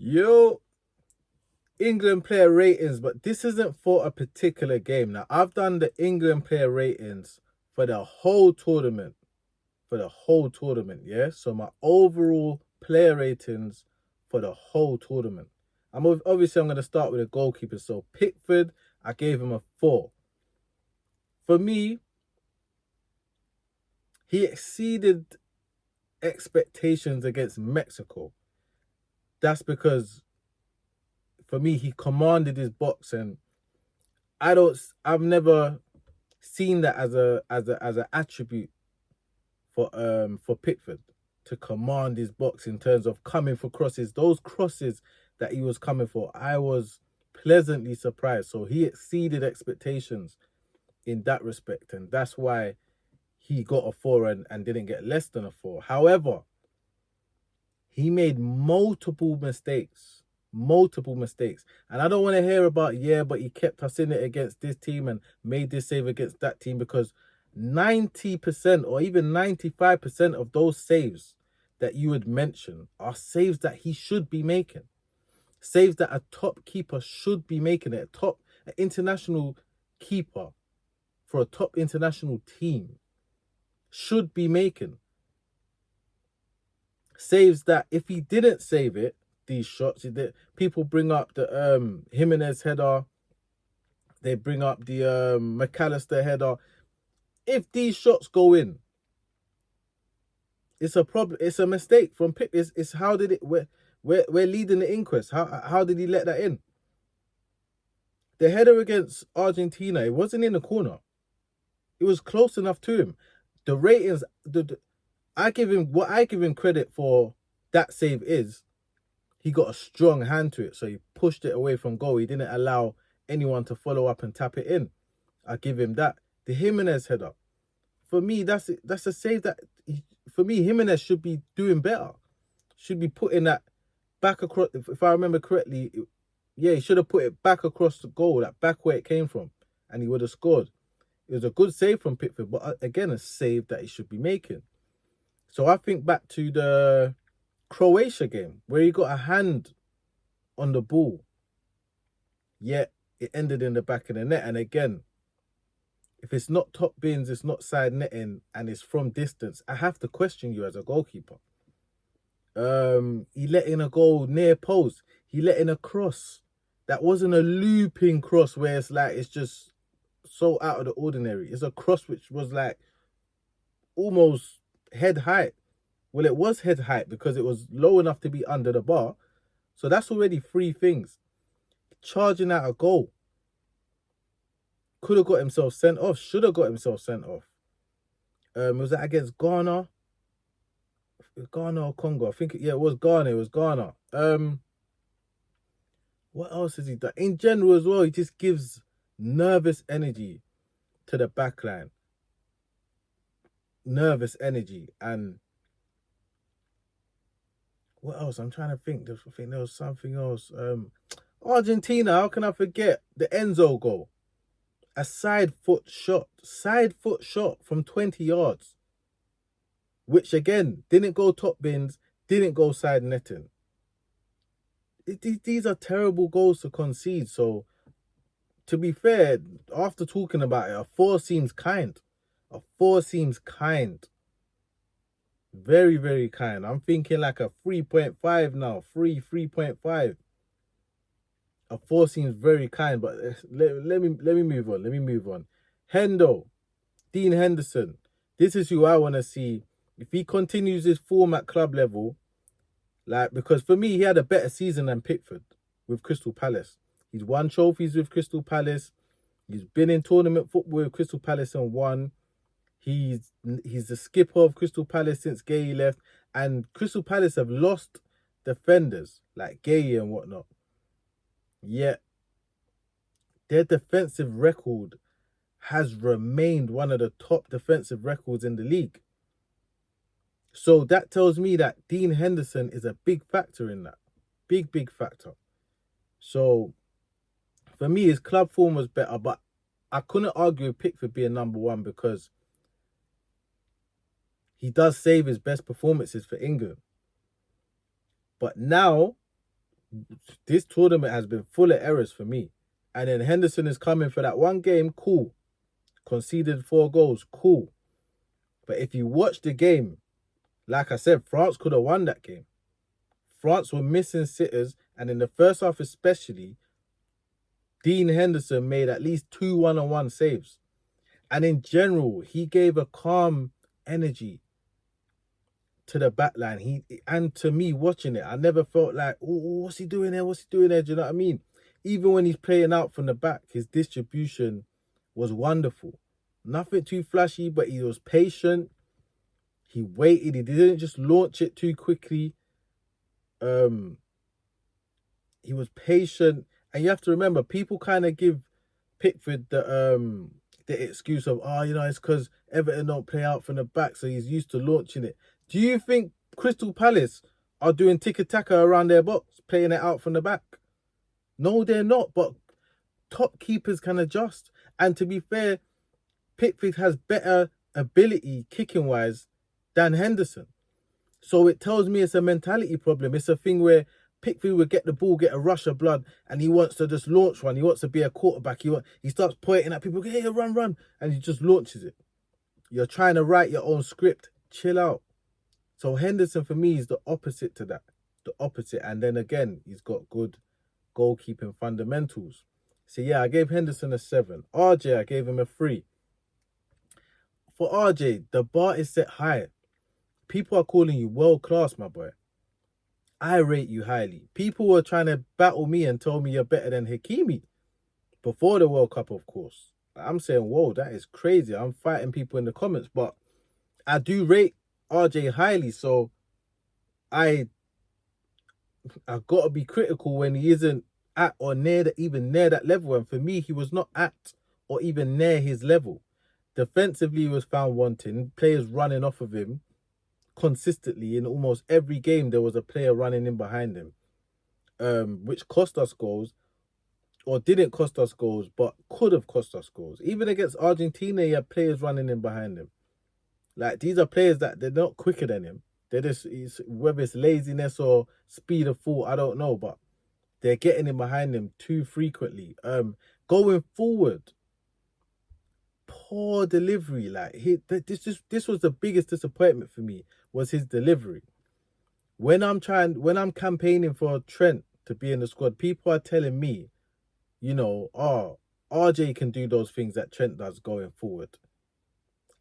Yo, England player ratings, but this isn't for a particular game. Now, I've done the England player ratings for the whole tournament. Yeah? So my overall player ratings for the whole tournament. Obviously I'm going to start with a goalkeeper. So Pickford, I gave him a 4. For me, he exceeded expectations against Mexico. That's because for me he commanded his box, and I've never seen that as an attribute for Pickford, to command his box in terms of coming for crosses. Those crosses that he was coming for, I was pleasantly surprised. So he exceeded expectations in that respect, and that's why he got a 4 and didn't get less than a 4. However, he made multiple mistakes. And I don't want to hear about, yeah, but he kept us in it against this team and made this save against that team, because 90% or even 95% of those saves that you would mention are saves that he should be making. Saves that a top keeper should be making. An international keeper for a top international team should be making. Saves that if he didn't save it, these shots, people bring up the Jimenez header, they bring up the McAllister header. If these shots go in, it's a problem. It's a mistake from Pick. It's how did it? We're leading the inquest. How did he let that in? The header against Argentina, it wasn't in the corner. It was close enough to him. The ratings, I give him credit for that save is he got a strong hand to it, so he pushed it away from goal. He didn't allow anyone to follow up and tap it in. I give him that. The Jimenez header, for me, that's a save that, for me, Jimenez should be doing better. Should be putting that back across. If I remember correctly, he should have put it back across the goal, that back where it came from, and he would have scored. It was a good save from Pickford, but again, a save that he should be making. So I think back to the Croatia game where he got a hand on the ball, yet it ended in the back of the net. And again, if it's not top bins, it's not side netting, and it's from distance, I have to question you as a goalkeeper. He let in a goal near post. He let in a cross. That wasn't a looping cross where it's just so out of the ordinary. It's a cross which was like almost head height. Well, it was head height because it was low enough to be under the bar. So that's already 3 things. Charging out a goal. Could have got himself sent off. Should have got himself sent off. Was that against Ghana? Ghana or Congo? I think, it was Ghana. It was Ghana. What else has he done? In general as well, he just gives nervous energy to the backline. Nervous energy. And what else? I'm trying to think. I think there was something else. Argentina, how can I forget? The Enzo goal. A side foot shot from 20 yards. Which again, didn't go top bins, didn't go side netting. These are terrible goals to concede. So, to be fair, after talking about it, a 4 seems kind. A 4 seems kind. Very, very kind. I'm thinking like a 3.5 now. 3.5. A 4 seems very kind, but let me move on. Hendo, Dean Henderson. This is who I want to see. If he continues his form at club level, because for me, he had a better season than Pickford with Crystal Palace. He's won trophies with Crystal Palace. He's been in tournament football with Crystal Palace and won. He's the skipper of Crystal Palace since Gay left. And Crystal Palace have lost defenders like Gay and whatnot. Yet, their defensive record has remained one of the top defensive records in the league. So that tells me that Dean Henderson is a big factor in that. Big factor. So, for me, his club form was better, but I couldn't argue with Pickford being number 1 because he does save his best performances for England. But now, This tournament has been full of errors for me. And then Henderson is coming for that one game, cool. Conceded 4 goals, cool. But if you watch the game, like I said, France could have won that game. France were missing sitters, and in the first half especially, Dean Henderson made at least 2 one-on-one saves. And in general, he gave a calm energy to the back line. And to me, watching it, I never felt like, oh, what's he doing there? What's he doing there? Do you know what I mean? Even when he's playing out from the back, his distribution was wonderful. Nothing too flashy, but he was patient. He waited. He didn't just launch it too quickly. He was patient. And you have to remember, people kind of give Pickford the excuse of, it's because Everton don't play out from the back, so he's used to launching it. Do you think Crystal Palace are doing tiki-taka around their box, playing it out from the back? No, they're not, but top keepers can adjust. And to be fair, Pickford has better ability kicking-wise than Henderson. So it tells me it's a mentality problem. It's a thing where Pickford would get the ball, get a rush of blood, and he wants to just launch one. He wants to be a quarterback. He starts pointing at people, hey, run, and he just launches it. You're trying to write your own script. Chill out. So Henderson, for me, is the opposite to that. The opposite. And then again, he's got good goalkeeping fundamentals. So yeah, I gave Henderson a 7. RJ, I gave him a 3. For RJ, the bar is set high. People are calling you world class, my boy. I rate you highly. People were trying to battle me and tell me you're better than Hakimi. Before the World Cup, of course. I'm saying, whoa, that is crazy. I'm fighting people in the comments, but I do rate RJ highly, so I got to be critical when he isn't at or even near that level. And for me, he was not at or even near his level. Defensively, he was found wanting. Players running off of him consistently. In almost every game, there was a player running in behind him, which cost us goals, or didn't cost us goals, but could have cost us goals. Even against Argentina, he had players running in behind him. Like, these are players that they're not quicker than him. They're just, whether it's laziness or speed of thought, I don't know, but they're getting in behind him too frequently. Going forward, poor delivery. Like, this was the biggest disappointment for me, was his delivery. When I'm campaigning for Trent to be in the squad, people are telling me, RJ can do those things that Trent does going forward.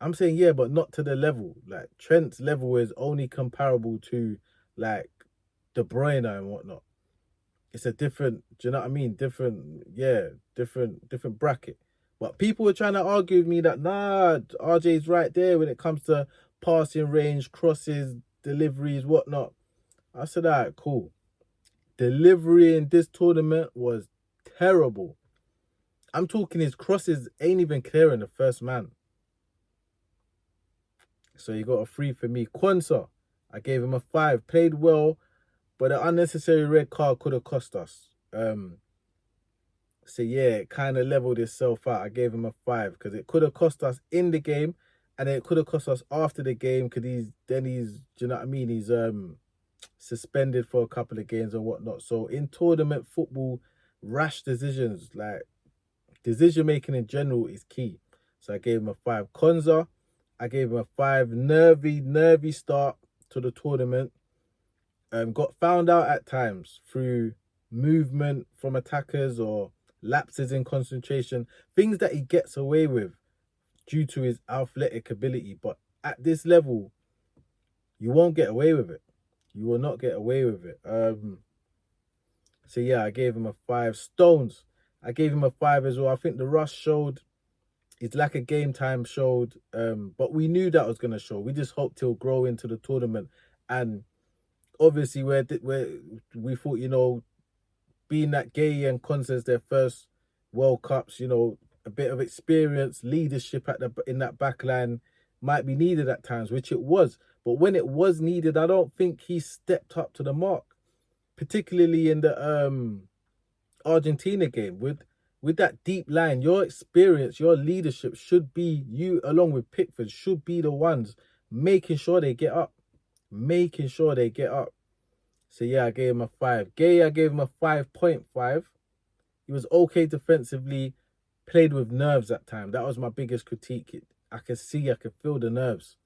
I'm saying, yeah, but not to the level. Like, Trent's level is only comparable to, like, De Bruyne and whatnot. It's a different, do you know what I mean? Different bracket. But people were trying to argue with me that, nah, RJ's right there when it comes to passing range, crosses, deliveries, whatnot. I said, all right, cool. Delivery in this tournament was terrible. I'm talking his crosses ain't even clearing the first man. So he got a 3 for me. Quansah, I gave him a 5. Played well, but an unnecessary red card could have cost us. So yeah, it kind of leveled itself out. I gave him a 5 because it could have cost us in the game, and then it could have cost us after the game because he's, do you know what I mean? He's suspended for a couple of games and whatnot. So in tournament football, rash decisions, like decision making in general, is key. So I gave him a 5. Konza, I gave him a 5. Nervy start to the tournament. Got found out at times through movement from attackers or lapses in concentration, things that he gets away with due to his athletic ability. But at this level, you won't get away with it. You will not get away with it. So yeah, I gave him a 5. Stones, I gave him a 5 as well. I think the rush showed. His lack of game time showed, but we knew that was going to show. We just hoped he'll grow into the tournament. And obviously, where we thought, being that Gay and Constance, their first World Cups, a bit of experience, leadership in that back line might be needed at times, which it was. But when it was needed, I don't think he stepped up to the mark, particularly in the Argentina game. With that deep line, your experience, your leadership should be, you along with Pickford, should be the ones making sure they get up. So yeah, I gave him a 5. Gay, I gave him a 5.5. He was okay defensively, played with nerves at time. That was my biggest critique. I could feel the nerves,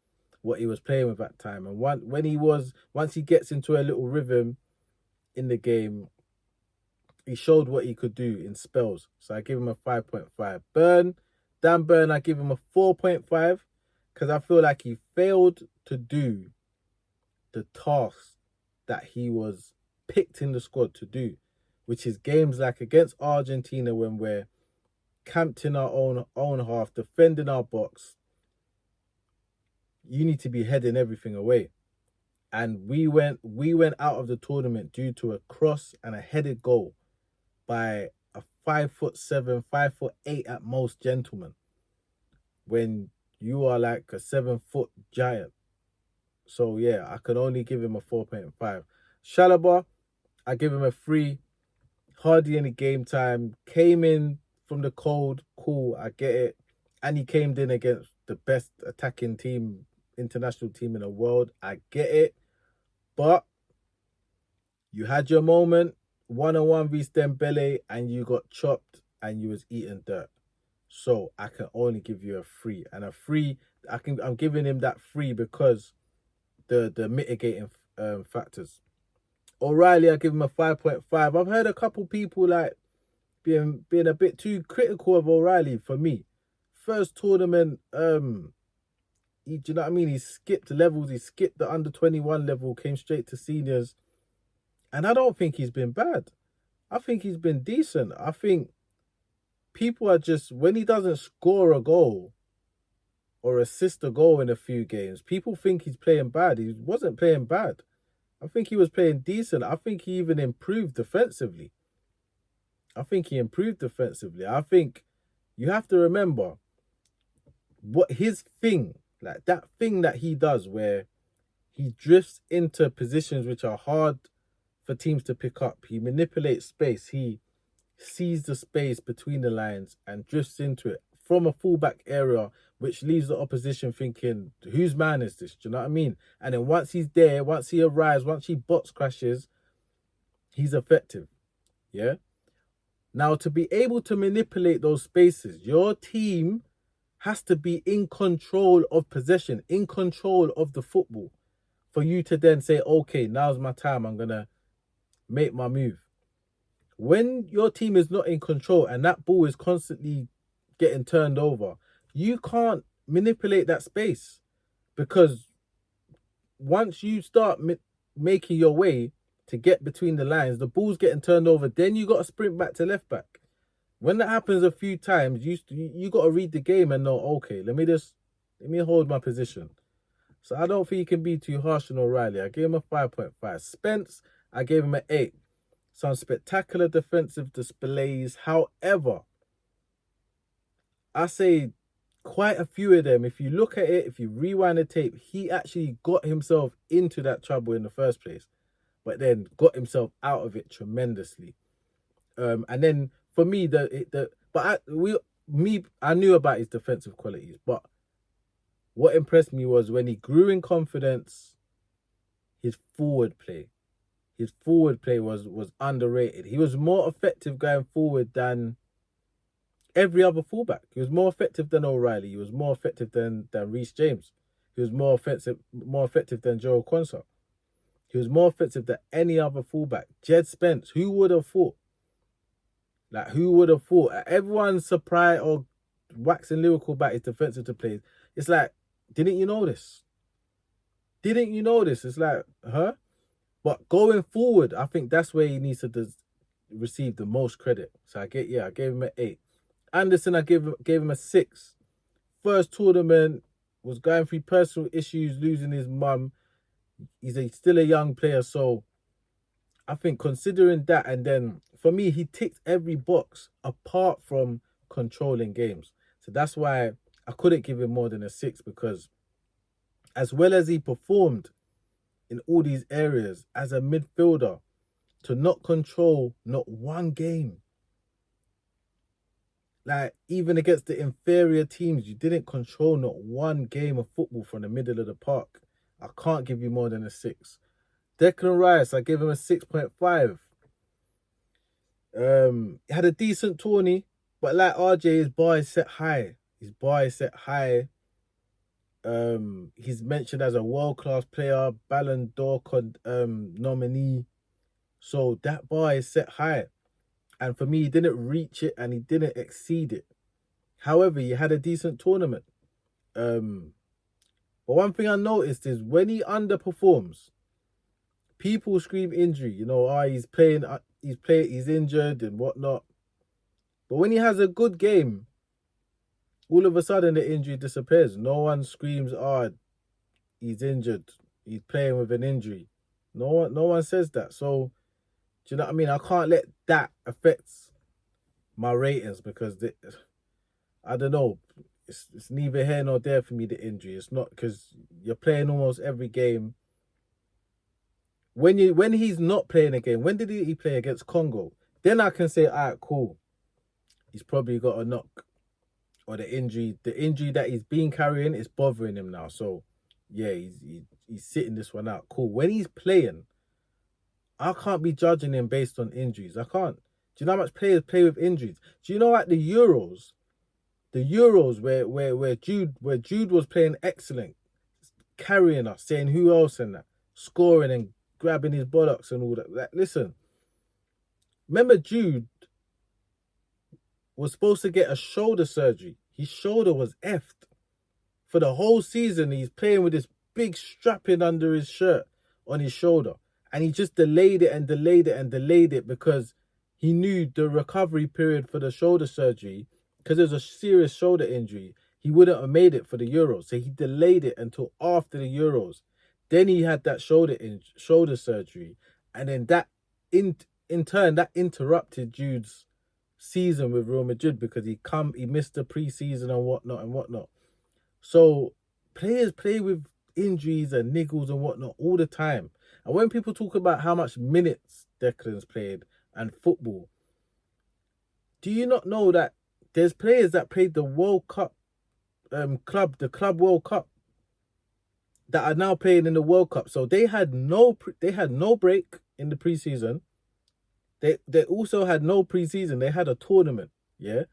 what he was playing with at time. And once he gets into a little rhythm in the game, he showed what he could do in spells. So I give him a 5.5. Dan Burn, I give him a 4.5 because I feel like he failed to do the tasks that he was picked in the squad to do, which is games like against Argentina when we're camped in our own half, defending our box. You need to be heading everything away. And we went out of the tournament due to a cross and a headed goal by a 5'7", 5'8" at most gentleman, when you are like a 7-foot giant. So yeah, I can only give him a 4.5. Shalaba, I give him a 3. Hardly any game time. Came in from the cold. Cool, I get it. And he came in against the best attacking team, international team in the world. I get it. But you had your moment, 1-on-1 v Dembele, and you got chopped and you was eating dirt. So I can only give you a 3. And a 3, I'm giving him that 3 because the mitigating factors. O'Reilly, I give him a 5.5. I've heard a couple people like being a bit too critical of O'Reilly for me. First tournament, do you know what I mean? He skipped levels. He skipped the under-21 level, came straight to seniors. And I don't think he's been bad. I think he's been decent. I think people are just, when he doesn't score a goal or assist a goal in a few games, people think he's playing bad. He wasn't playing bad. I think he was playing decent. I think he even improved defensively. I think you have to remember what his thing, like that thing that he does where he drifts into positions which are hard for teams to pick up. He manipulates space. He sees the space between the lines and drifts into it from a fullback area, which leaves the opposition thinking, whose man is this? Do you know what I mean? And then once he's there, once he arrives, once he box crashes, he's effective. Yeah? Now, to be able to manipulate those spaces, your team has to be in control of possession, in control of the football, for you to then say, okay, now's my time. I'm going to make my move. When your team is not in control and that ball is constantly getting turned over, you can't manipulate that space, because once you start making your way to get between the lines, the ball's getting turned over, then you got to sprint back to left back. When that happens a few times, you got to read the game and know, okay, let me hold my position. So I don't think you can be too harsh on O'Reilly. I gave him a 5.5. Spence, I gave him an 8. Some spectacular defensive displays. However, I say quite a few of them, if you look at it, if you rewind the tape, he actually got himself into that trouble in the first place, but then got himself out of it tremendously. And then for me, I knew about his defensive qualities, but what impressed me was when he grew in confidence, his forward play. His forward play was underrated. He was more effective going forward than every other fullback. He was more effective than O'Reilly. He was more effective than Reece James. He was more effective than Joe Quansah. He was more effective than any other fullback. Jed Spence, who would have thought? Like, who would have thought? Everyone's surprised or waxing lyrical about his defensive plays. It's like, didn't you know this? Didn't you know this? It's like, huh? But going forward, I think that's where he needs to receive the most credit. So I gave him an 8. Anderson, I gave him a 6. First tournament, was going through personal issues, losing his mum. He's still a young player, so I think considering that, and then for me, he ticked every box apart from controlling games. So that's why I couldn't give him more than a 6, because as well as he performed in all these areas as a midfielder, to not control not one game. Like, even against the inferior teams, you didn't control not one game of football from the middle of the park. I can't give you more than a 6. Declan Rice, I give him a 6.5. He had a decent tourney, but like RJ, his bar is set high. His bar is set high. He's mentioned as a world-class player, Ballon d'Or nominee. So that bar is set high. And for me, he didn't reach it and he didn't exceed it. However, he had a decent tournament. But one thing I noticed is when he underperforms, people scream injury. You know, he's injured and whatnot. But when he has a good game, all of a sudden the injury disappears. No one screams, he's injured. He's playing with an injury. No one says that. So, do you know what I mean? I can't let that affect my ratings because I don't know. It's neither here nor there for me, the injury. It's not because you're playing almost every game. When he's not playing a game, when did he play against Congo? Then I can say, all right, cool. He's probably got a knock. Or the injury that he's been carrying is bothering him now. So, yeah, he's sitting this one out. Cool. When he's playing, I can't be judging him based on injuries. I can't. Do you know how much players play with injuries? Do you know at the Euros where Jude was playing excellent, carrying us, saying who else and that, scoring and grabbing his buttocks and all that. Like, listen, remember Jude was supposed to get a shoulder surgery. His shoulder was effed. For the whole season, he's playing with this big strapping under his shirt on his shoulder. And he just delayed it and delayed it and delayed it because he knew the recovery period for the shoulder surgery, because it was a serious shoulder injury, he wouldn't have made it for the Euros. So he delayed it until after the Euros. Then he had that shoulder surgery. And then that, in turn, that interrupted Jude's season with Real Madrid because he missed the pre-season and whatnot. So players play with injuries and niggles and whatnot all the time. And when people talk about how much minutes Declan's played and football, do you not know that there's players that played the World Cup the Club World Cup that are now playing in the World Cup? So they had no break in the pre-season. They also had no pre-season. They had a tournament, yeah?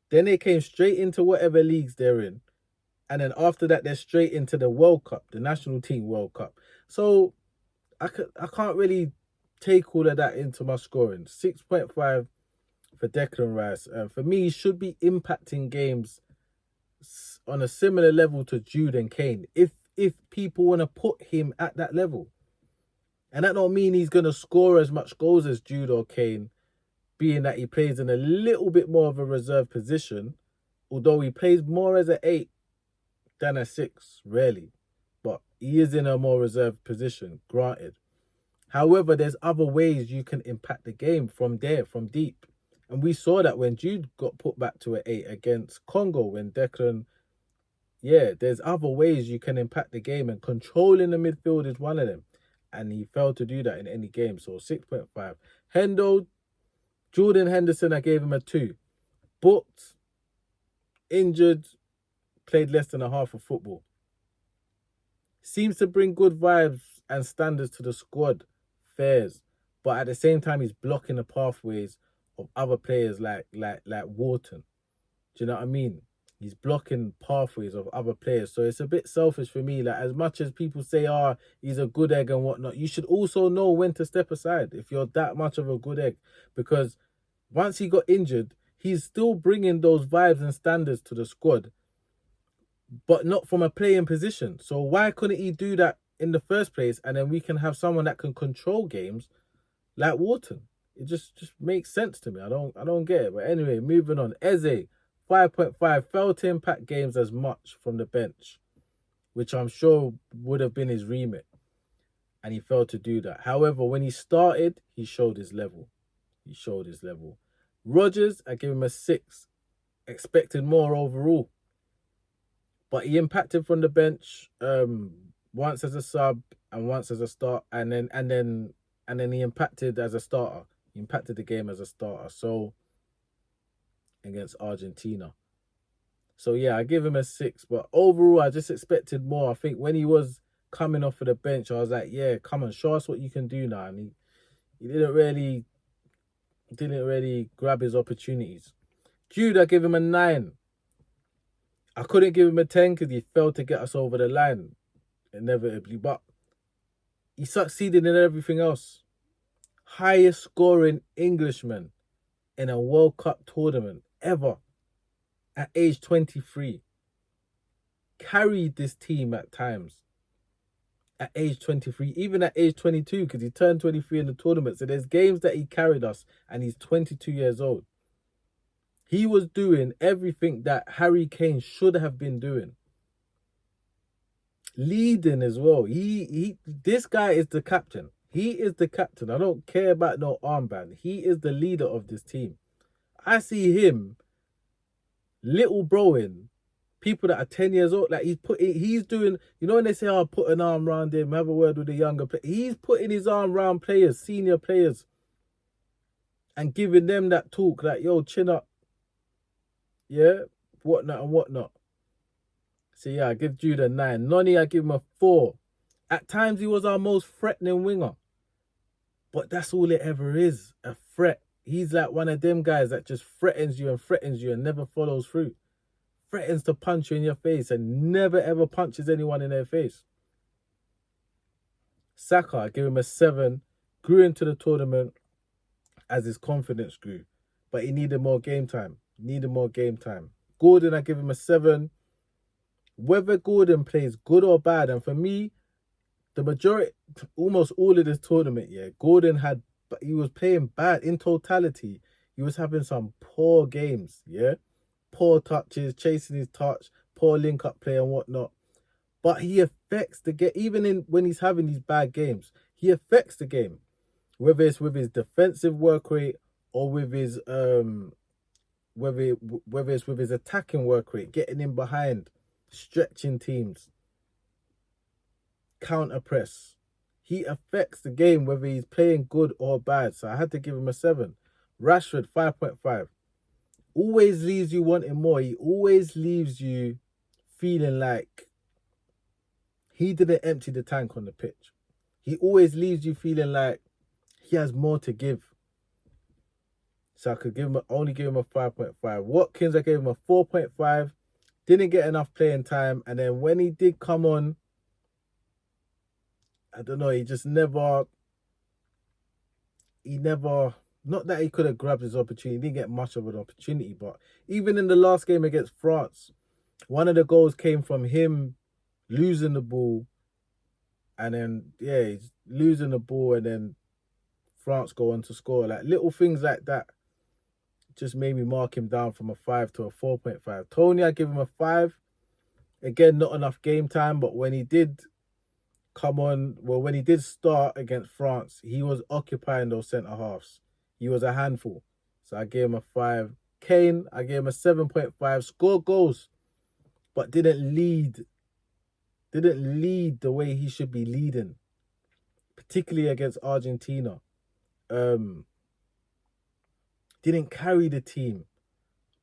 Then they came straight into whatever leagues they're in. And then after that, they're straight into the World Cup, the National Team World Cup. So I can't really take all of that into my scoring. 6.5 for Declan Rice. For me, he should be impacting games on a similar level to Jude and Kane, if people want to put him at that level. And that don't mean he's going to score as much goals as Jude or Kane, being that he plays in a little bit more of a reserve position, although he plays more as an 8 than a 6, rarely. But he is in a more reserved position, granted. However, there's other ways you can impact the game from there, from deep. And we saw that when Jude got put back to an 8 against Congo, when Declan... Yeah, there's other ways you can impact the game, and controlling the midfield is one of them. And he failed to do that in any game. So 6.5. Jordan Henderson, I gave him a 2. Booked, injured, played less than a half of football. Seems to bring good vibes and standards to the squad, fairs. But at the same time, he's blocking the pathways of other players like Wharton. Do you know what I mean? He's blocking pathways of other players. So it's a bit selfish for me. Like, as much as people say, he's a good egg and whatnot, you should also know when to step aside if you're that much of a good egg. Because once he got injured, he's still bringing those vibes and standards to the squad, but not from a playing position. So why couldn't he do that in the first place? And then we can have someone that can control games like Wharton. It just makes sense to me. I don't get it. But anyway, moving on. Eze, 5.5, failed to impact games as much from the bench, which I'm sure would have been his remit. And he failed to do that. However, when he started, he showed his level. Rodgers, I give him a 6. Expected more overall. But he impacted from the bench once as a sub and once as a start, and then he impacted as a starter. He impacted the game as a starter. So against Argentina. So yeah, I give him a 6. But overall, I just expected more. I think when he was coming off of the bench, I was like, yeah, come on, show us what you can do now. And he didn't really grab his opportunities. Jude, I give him a 9. I couldn't give him a 10 because he failed to get us over the line, inevitably. But he succeeded in everything else. Highest scoring Englishman in a World Cup tournament ever at age 23. Carried this team at times at age 23, even at age 22, because he turned 23 in the tournament. So there's games that he carried us and he's 22 years old. He was doing everything that Harry Kane should have been doing. Leading as well. This guy is the captain. He is the captain. I don't care about no armband. He is the leader of this team. I see him little broing people that are 10 years old. Like he's doing, you know when they say, oh, put an arm around him, have a word with the younger player. He's putting his arm around players, senior players, and giving them that talk like, yo, chin up. Yeah, whatnot and whatnot. So yeah, I give Jude a 9. Noni, I give him a 4. At times he was our most threatening winger. But that's all it ever is, a threat. He's like one of them guys that just threatens you and never follows through. Threatens to punch you in your face and never ever punches anyone in their face. Saka, I give him a 7. Grew into the tournament as his confidence grew. But he needed more game time. Gordon, I give him a 7. Whether Gordon plays good or bad, and for me, the majority, almost all of this tournament, yeah, he was playing bad in totality. He was having some poor games, yeah, poor touches, chasing his touch, poor link-up play and whatnot. But he affects the game, even when he's having these bad games. He affects the game, whether it's with his defensive work rate or with his whether it's with his attacking work rate, getting in behind, stretching teams, counter press. He affects the game whether he's playing good or bad. So I had to give him a 7. Rashford, 5.5. Always leaves you wanting more. He always leaves you feeling like he didn't empty the tank on the pitch. He always leaves you feeling like he has more to give. So I could only give him a 5.5. Watkins, I gave him a 4.5. Didn't get enough playing time. And then when he did come on, I don't know, he never, not that he could have grabbed his opportunity. He didn't get much of an opportunity. But even in the last game against France, one of the goals came from him losing the ball. And then, yeah, he's losing the ball and then France go on to score. Like little things like that just made me mark him down from a 5 to a 4.5. Tony, I give him a 5. Again, not enough game time, but when he did when he did start against France, he was occupying those centre halves. He was a handful. So I gave him a 5. Kane, I gave him a 7.5. Scored goals, but didn't lead the way he should be leading, particularly against Argentina. Didn't carry the team,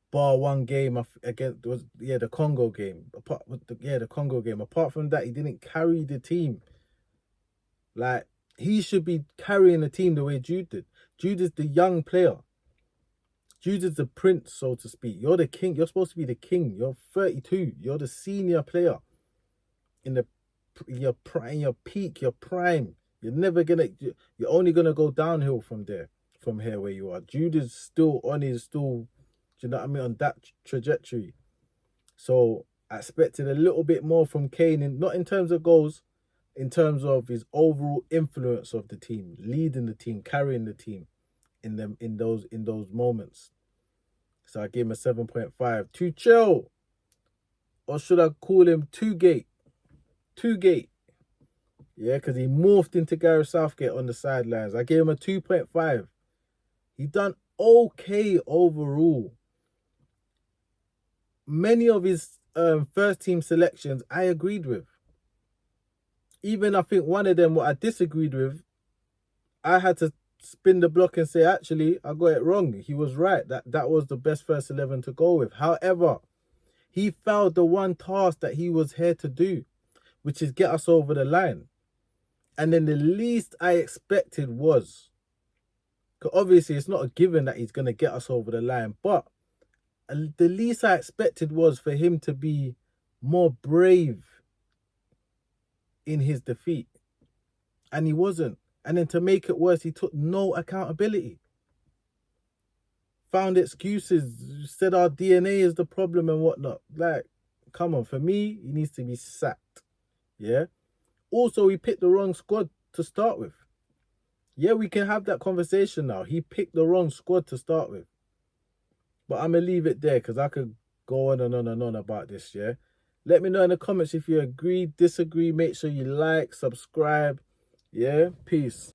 bar one game against the Congo game. The Congo game. Apart from that, he didn't carry the team. Like he should be carrying the team the way Jude did. Jude is the young player. Jude is the prince, so to speak. You're the king. You're supposed to be the king. You're 32. You're the senior player in your peak, your prime. You're only gonna go downhill from here where you are. Jude is still, do you know what I mean, on that trajectory. So I expected a little bit more from Kane, not in terms of goals, in terms of his overall influence of the team, leading the team, carrying the team in those moments. So I gave him a 7.5. Too chill, or should I call him Two Gate? Yeah, because he morphed into Gareth Southgate on the sidelines. I gave him a 2.5. He done okay overall. Many of his first team selections I agreed with. Even I think one of them what I disagreed with, I had to spin the block and say, actually, I got it wrong. He was right. That was the best first 11 to go with. However, he failed the one task that he was here to do. which is get us over the line. And then the least I expected was, because obviously it's not a given that he's going to get us over the line, but the least I expected was for him to be more brave in his defeat. And he wasn't. And then to make it worse, he took no accountability. Found excuses, said our DNA is the problem and whatnot. Like, come on, for me, he needs to be sacked. Yeah? Also, he picked the wrong squad to start with. Yeah, we can have that conversation now. He picked the wrong squad to start with. But I'm going to leave it there because I could go on and on and on about this, yeah? Let me know in the comments if you agree, disagree. Make sure you like, subscribe. Yeah? Peace.